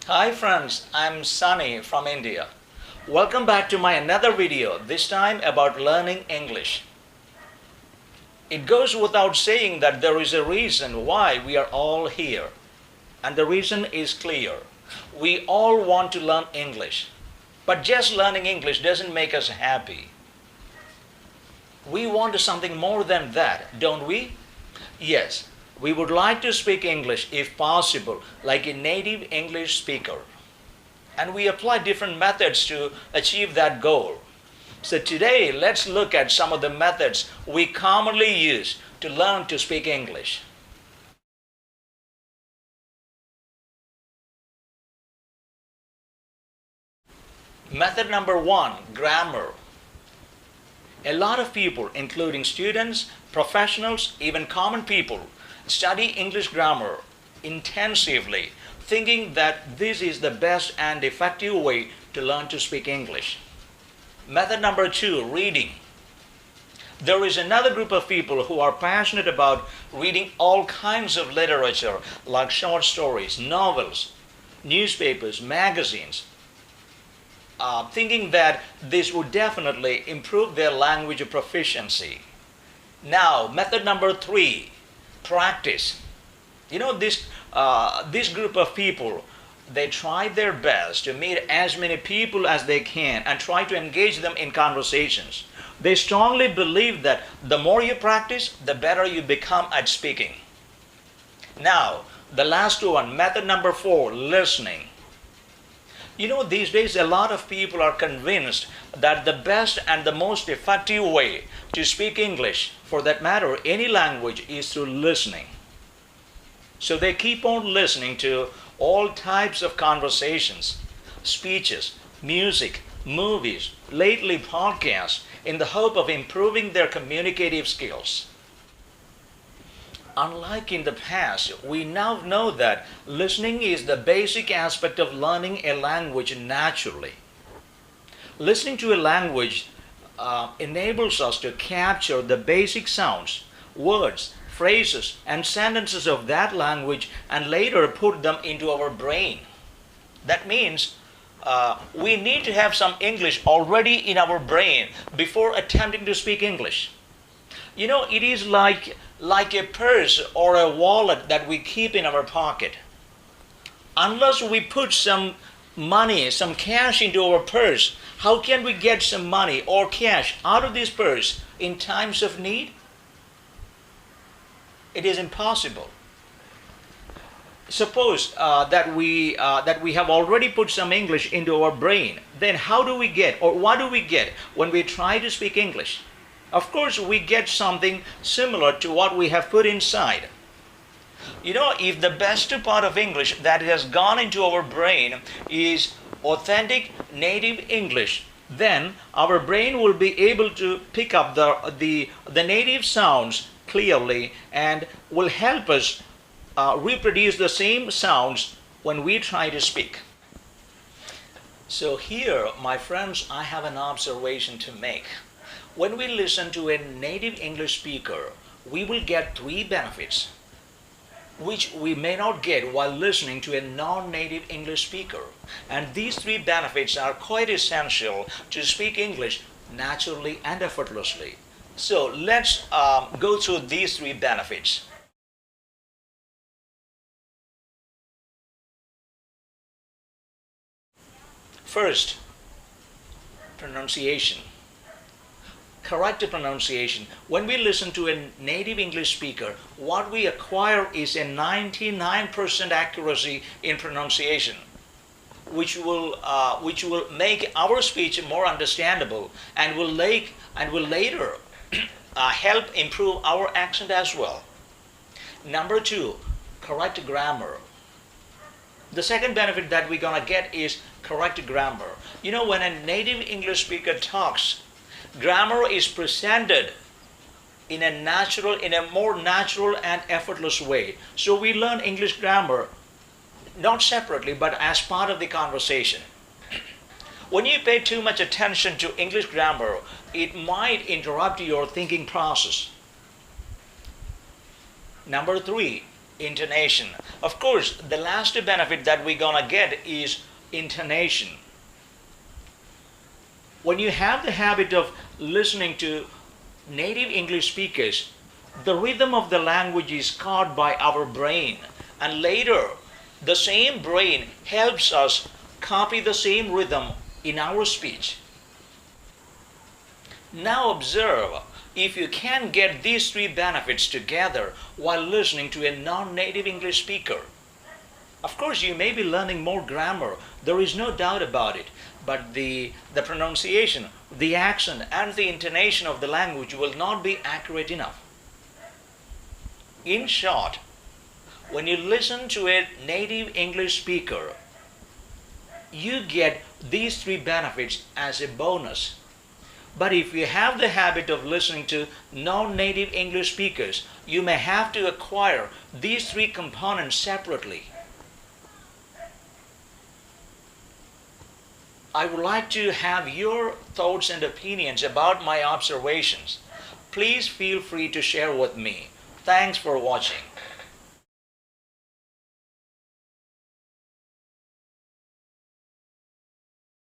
Hi friends, I'm Sunny from India. Welcome back to my another video, this time about learning English. It goes without saying that there is a reason why we are all here. And the reason is clear. We all want to learn English. But just learning English doesn't make us happy. We want something more than that, don't we? Yes, we would like to speak English if possible, like a native English speaker. And we apply different methods to achieve that goal. So today, let's look at some of the methods we commonly use to learn to speak English. Method number one, grammar. A lot of people, including students, professionals, even common people, study English grammar intensively, thinking that this is the best and effective way to learn to speak English. Method number two, reading. There is another group of people who are passionate about reading all kinds of literature like short stories, novels, newspapers, magazines, thinking that this would definitely improve their language proficiency. Now, method number three, practice. This group of people, they try their best to meet as many people as they can and try to engage them in conversations. They strongly believe that the more you practice, the better you become at speaking. Now, the last one, method number four, listening. These days a lot of people are convinced that the best and the most effective way to speak English, for that matter, any language, is through listening. So they keep on listening to all types of conversations, speeches, music, movies, lately podcasts, in the hope of improving their communicative skills. Unlike in the past, we now know that listening is the basic aspect of learning a language naturally. Listening to a language enables us to capture the basic sounds, words, phrases, and sentences of that language and later put them into our brain. That means we need to have some English already in our brain before attempting to speak English. It is like a purse or a wallet that we keep in our pocket. Unless we put some money, some cash into our purse, how can we get some money or cash out of this purse in times of need? It is impossible. Suppose that we have already put some English into our brain. Then how do we get, or what do we get when we try to speak English? Of course, we get something similar to what we have put inside. If the best part of English that has gone into our brain is authentic native English, then our brain will be able to pick up the native sounds clearly and will help us reproduce the same sounds when we try to speak. So here, my friends, I have an observation to make. When we listen to a native English speaker, we will get three benefits, which we may not get while listening to a non-native English speaker. And these three benefits are quite essential to speak English naturally and effortlessly. So let's go through these three benefits. First, pronunciation. Correct pronunciation. When we listen to a native English speaker, what we acquire is a 99% accuracy in pronunciation, which will make our speech more understandable and will later help improve our accent as well. Number two, correct grammar. The second benefit that we're gonna get is correct grammar. When a native English speaker talks, grammar is presented in a more natural and effortless way. So we learn English grammar not separately but as part of the conversation. When you pay too much attention to English grammar, it might interrupt your thinking process. Number three, intonation. Of course, the last benefit that we're gonna get is intonation. When you have the habit of listening to native English speakers, the rhythm of the language is caught by our brain, and later the same brain helps us copy the same rhythm in our speech. Now observe if you can get these three benefits together while listening to a non-native English speaker. Of course, you may be learning more grammar, there is no doubt about it, but the pronunciation, the accent, and the intonation of the language will not be accurate enough. In short, when you listen to a native English speaker, you get these three benefits as a bonus. But if you have the habit of listening to non-native English speakers, you may have to acquire these three components separately. I would like to have your thoughts and opinions about my observations. Please feel free to share with me. Thanks for watching.